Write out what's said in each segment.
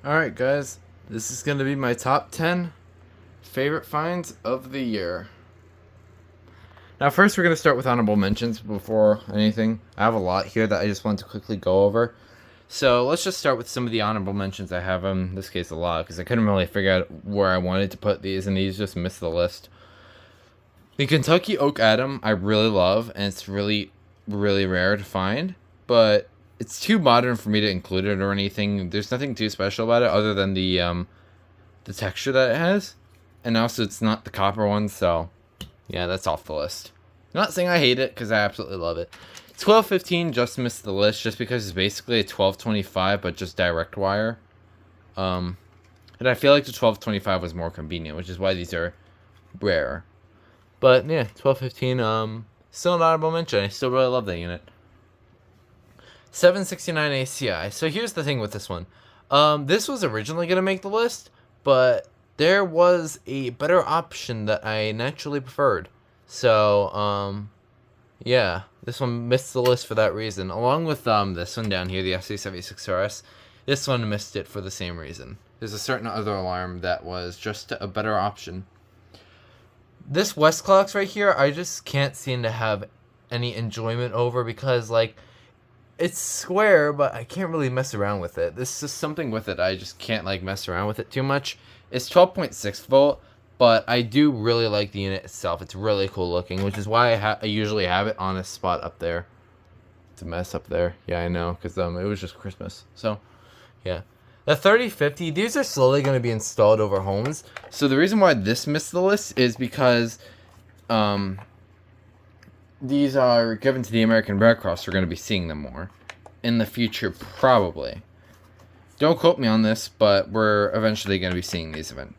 Alright guys, this is going to be my top 10 favorite finds of the year. Now first we're going to start with honorable mentions before anything. I have a lot here that I just want to quickly go over. So let's just start with some of the honorable mentions I have. In this case a lot, because I couldn't really figure out where I wanted to put these, and these just missed the list. The Kentucky Oak Atom I really love, and it's really, really rare to find. But it's too modern for me to include it or anything. There's nothing too special about it other than the texture that it has. And also it's not the copper one, so yeah, that's off the list. Not saying I hate it, because I absolutely love it. 1215 just missed the list just because it's basically a 1225 but just direct wire. And I feel like the 1225 was more convenient, which is why these are rare. But yeah, 1215, still an honorable mention. I still really love that unit. 769 ACI. So here's the thing with this one. This was originally going to make the list, but there was a better option that I naturally preferred. So, yeah, this one missed the list for that reason. Along with this one down here, the SC76RS, this one missed it for the same reason. There's a certain other alarm that was just a better option. This Westclox right here, I just can't seem to have any enjoyment over because, like, it's square, but I can't really mess around with it. This is something with it. I just can't, like, mess around with it too much. It's 12.6 volt, but I do really like the unit itself. It's really cool looking, which is why I usually have it on a spot up there. It's a mess up there. Yeah, I know, because it was just Christmas. So, yeah. The 3050, these are slowly going to be installed over homes. So the reason why this missed the list is because these are given to the American Red Cross. We're going to be seeing them more in the future, probably. Don't quote me on this, but we're eventually going to be seeing these events.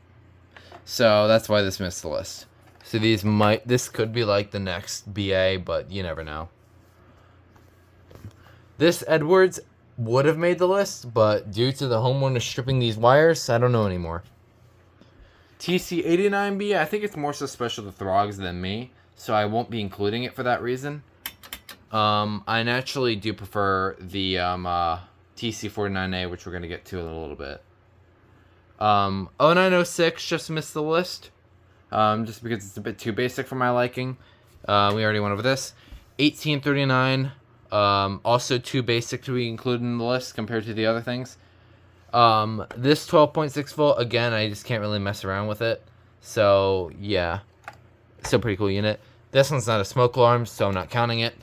So that's why this missed the list. So this could be like the next BA, but you never know. This Edwards would have made the list, but due to the homeowner stripping these wires, I don't know anymore. TC89B, I think it's more so special to Throgs than me, so I won't be including it for that reason. I naturally do prefer the TC49A, which we're going to get to in a little bit. 0906 just missed the list, just because it's a bit too basic for my liking. We already went over this. 1839, also too basic to be included in the list compared to the other things. This 12.6 volt, again, I just can't really mess around with it. So, yeah. Still pretty cool unit. This one's not a smoke alarm, so I'm not counting it.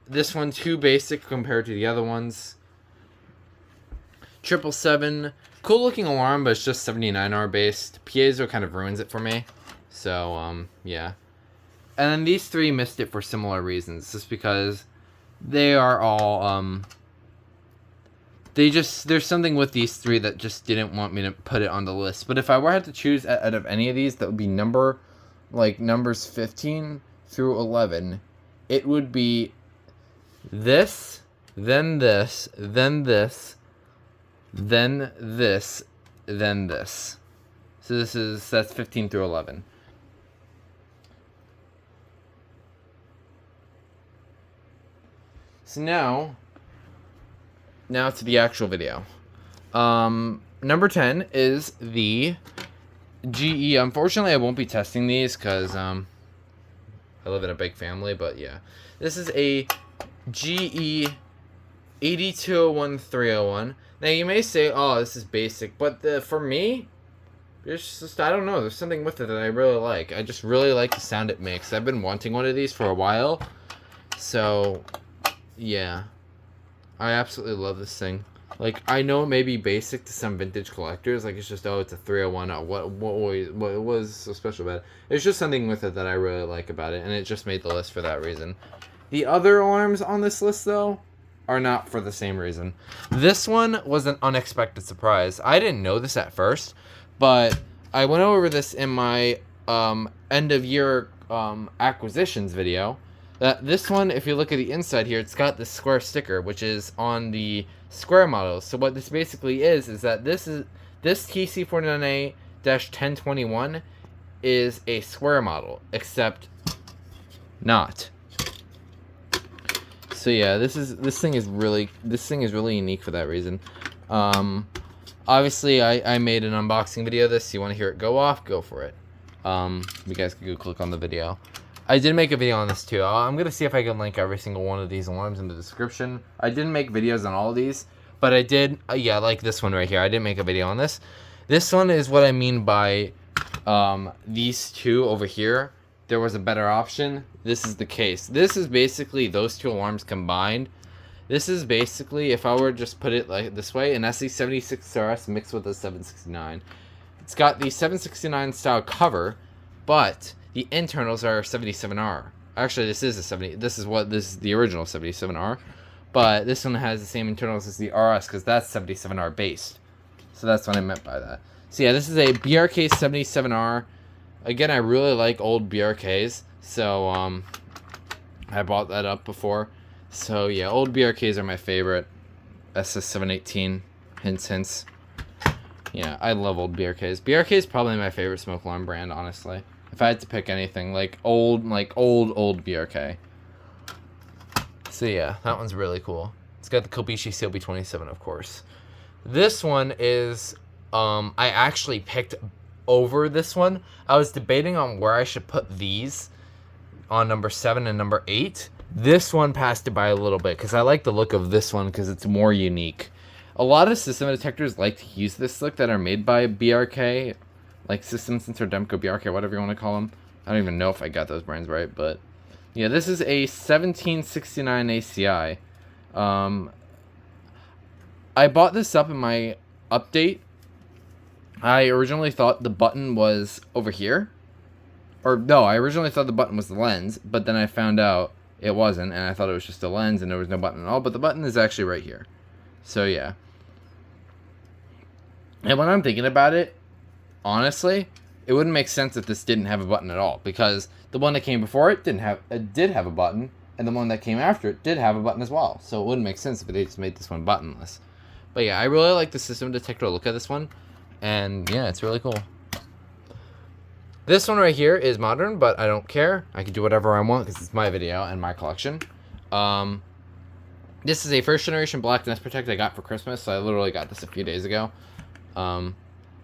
This one too basic compared to the other ones. 777, cool looking alarm, but it's just 79R based. Piezo kind of ruins it for me. So, yeah. And then these three missed it for similar reasons, just because they are all, there's something with these three that just didn't want me to put it on the list. But if I were to choose out of any of these, that would be numbers 15 through 11. It would be this, then this, then this, then this, then this. So that's 15 through 11. So now to the actual video. Number 10 is the GE. Unfortunately, I won't be testing these because I live in a big family, but yeah. This is a GE 8201301. Now you may say, "Oh, this is basic," but for me, it's just, I don't know. There's something with it that I really like. I just really like the sound it makes. I've been wanting one of these for a while, so yeah, I absolutely love this thing. Like, I know it may be basic to some vintage collectors. Like, it's just, oh, it's a 301. Oh, what was so special about it? There's just something with it that I really like about it, and it just made the list for that reason. The other alarms on this list, though, are not for the same reason. This one was an unexpected surprise. I didn't know this at first, but I went over this in my end-of-year acquisitions video. This one, if you look at the inside here, it's got this square sticker, which is on the square model. So what this basically is that this TC49A-1021 is a square model, except not. So yeah, this thing is really unique for that reason. Obviously, I made an unboxing video of this. You want to hear it go off? Go for it. You guys can go click on the video. I did make a video on this too. I'm going to see if I can link every single one of these alarms in the description. I didn't make videos on all of these, but I did, yeah, like this one right here. I didn't make a video on this. This one is what I mean by these two over here. There was a better option. This is the case. This is basically those two alarms combined. This is basically, if I were to just put it like this way, an SE76RS mixed with a 769. It's got the 769 style cover, but the internals are 77R. Actually, this is the original 77R, but this one has the same internals as the RS because that's 77R based. So that's what I meant by that. So yeah, this is a BRK 77R. Again, I really like old BRKs, so I bought that up before. So yeah, old BRKs are my favorite. SS718, hints. Yeah, I love old BRKs. BRK is probably my favorite smoke alarm brand, honestly. If I had to pick anything, like old BRK. So yeah, that one's really cool. It's got the Kishi SB27, of course. This one is, I actually picked over this one. I was debating on where I should put these on number 7 and number 8. This one passed it by a little bit because I like the look of this one because it's more unique. A lot of system detectors like to use this look that are made by BRK, like System Sensor, Demco, BRK, whatever you want to call them. I don't even know if I got those brands right, but yeah, this is a 1769 ACI. I bought this up in my update. I originally thought the button was over here. Or no, I originally thought the button was the lens, but then I found out it wasn't, and I thought it was just a lens and there was no button at all, but the button is actually right here. So yeah. And when I'm thinking about it, honestly, it wouldn't make sense if this didn't have a button at all, because the one that came before it did have a button, and the one that came after it did have a button as well. So it wouldn't make sense if they just made this one buttonless. But yeah, I really like the system detector look at this one, and yeah, it's really cool. This one right here is modern, but I don't care. I can do whatever I want because it's my video and my collection. This is a first generation black Nest Protect I got for Christmas, so I literally got this a few days ago.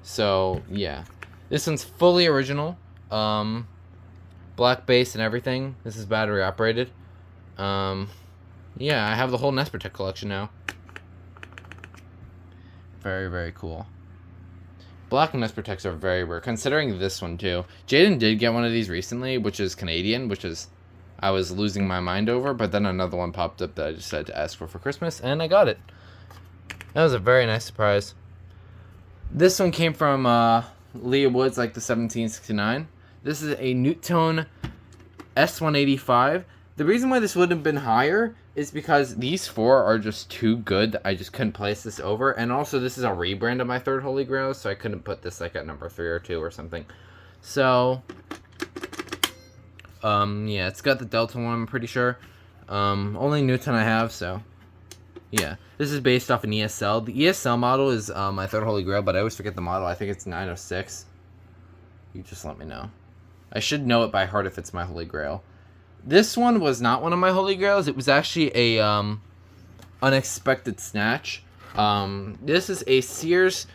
So yeah, this one's fully original, black base and everything. This is battery operated. Yeah, I have the whole Nest Protect collection now. Very, very cool. Black Nest Protects are very rare, considering this one too. Jaden did get one of these recently, which is Canadian, which is I was losing my mind over, but then another one popped up that I decided to ask for Christmas, and I got it. That was a very nice surprise. This one came from Leah Woods, like the 1769. This is a NuTone S-185. The reason why this wouldn't have been higher is because these four are just too good that I just couldn't place this over. And also, this is a rebrand of my third Holy Grail, so I couldn't put this like at number 3 or 2 or something. So, yeah, it's got the Delta one, I'm pretty sure. Only NuTone I have, so yeah. This is based off an ESL. The ESL model is my third Holy Grail, but I always forget the model. I think it's 906. You just let me know. I should know it by heart if it's my Holy Grail. This one was not one of my Holy Grails. It was actually a unexpected snatch. This is a Sears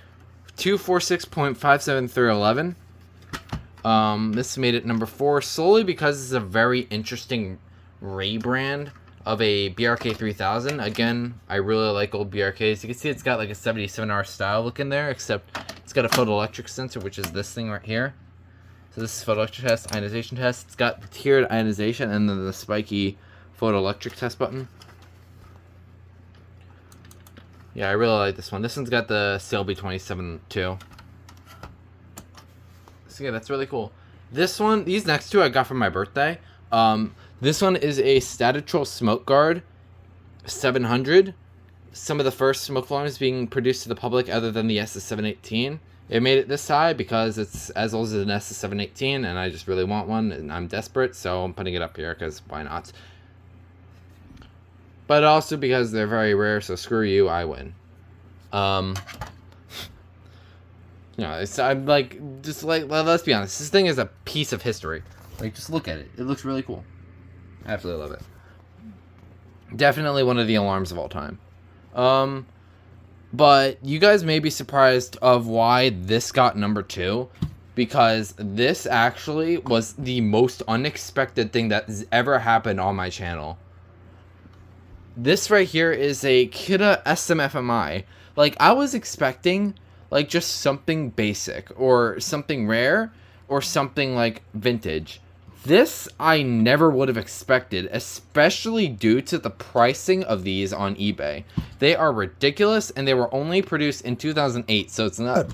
246.57311. This made it number 4 solely because it's a very interesting rebrand of a BRK 3000. Again, I really like old BRKs. You can see it's got like a 77R style look in there, except it's got a photoelectric sensor, which is this thing right here. So this is photoelectric test, ionization test. It's got the tiered ionization and then the spiky photoelectric test button. Yeah, I really like this one. This one's got the SB27 too. So yeah, that's really cool. This one, these next two I got for my birthday. This one is a Staattrol Smoke Guard 700. Some of the first smoke alarms being produced to the public other than the SS718. It made it this high because it's as old as an SS718 and I just really want one and I'm desperate, so I'm putting it up here because why not? But also because they're very rare, so screw you, I win. You know, I'm like, just like, let's be honest, this thing is a piece of history. Like, just look at it. It looks really cool. I absolutely love it. Definitely one of the alarms of all time. But you guys may be surprised of why this got number 2. Because this actually was the most unexpected thing that has ever happened on my channel. This right here is a Kidde SMFI. Like, I was expecting, like, just something basic, or something rare, or something, like, vintage. This I never would have expected, especially due to the pricing of these on eBay. They are ridiculous, and they were only produced in 2008, so it's not...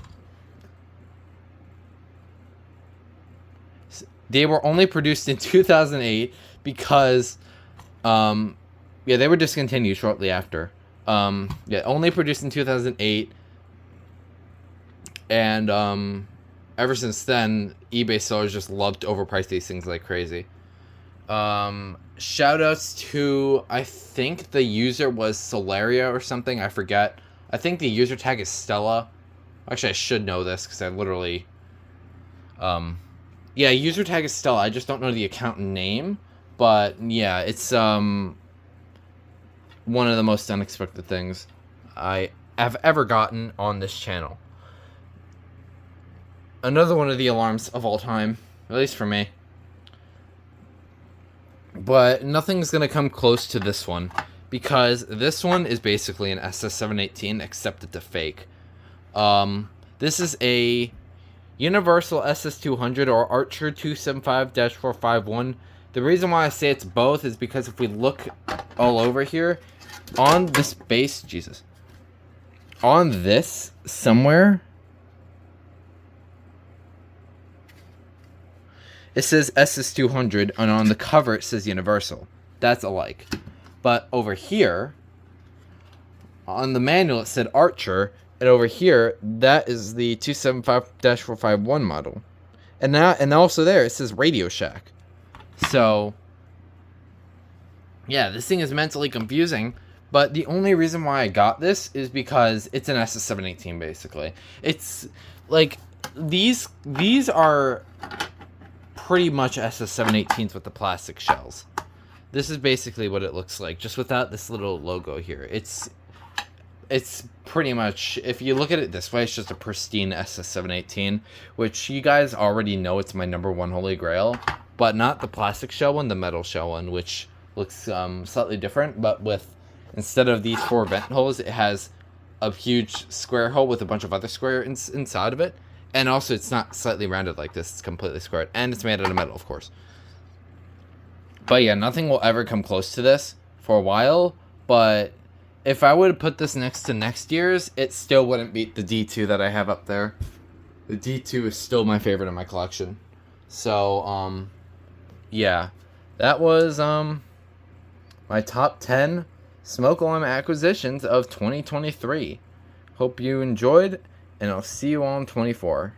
They were only produced in 2008 because, yeah, they were discontinued shortly after. Yeah, only produced in 2008. And, ever since then, eBay sellers just love to overprice these things like crazy. Shoutouts to, I think the user was Solaria or something, I forget. I think the user tag is Stella. Actually, I should know this because I literally, yeah, user tag is Stella. I just don't know the account name. But, yeah, it's, one of the most unexpected things I have ever gotten on this channel. Another one of the alarms of all time, at least for me. But nothing's going to come close to this one, because this one is basically an SS718, except it's a fake. This is a Universal SS200 or Archer 275-451. The reason why I say it's both is because if we look all over here, on this base, Jesus, on this somewhere, it says SS200, and on the cover it says Universal. That's alike. But over here, on the manual it said Archer, and over here, that is the 275-451 model. And now, and also there, it says Radio Shack. So, yeah, this thing is mentally confusing. But the only reason why I got this is because it's an SS718, basically. It's, like, these are pretty much SS718s with the plastic shells. This is basically what it looks like, just without this little logo here. It's pretty much, if you look at it this way, it's just a pristine SS718, which you guys already know it's my #1 holy grail, but not the plastic shell one, the metal shell one, which looks slightly different, but with, instead of these 4 vent holes, it has a huge square hole with a bunch of other square inside of it, and also it's not slightly rounded like this, it's completely squared, and it's made out of metal, of course. But yeah, nothing will ever come close to this for a while, but if I would put this next to next year's, it still wouldn't beat the D2 that I have up there. The D2 is still my favorite in my collection. So, yeah. That was, my top 10 smoke alarm acquisitions of 2023. Hope you enjoyed, and I'll see you all in 24.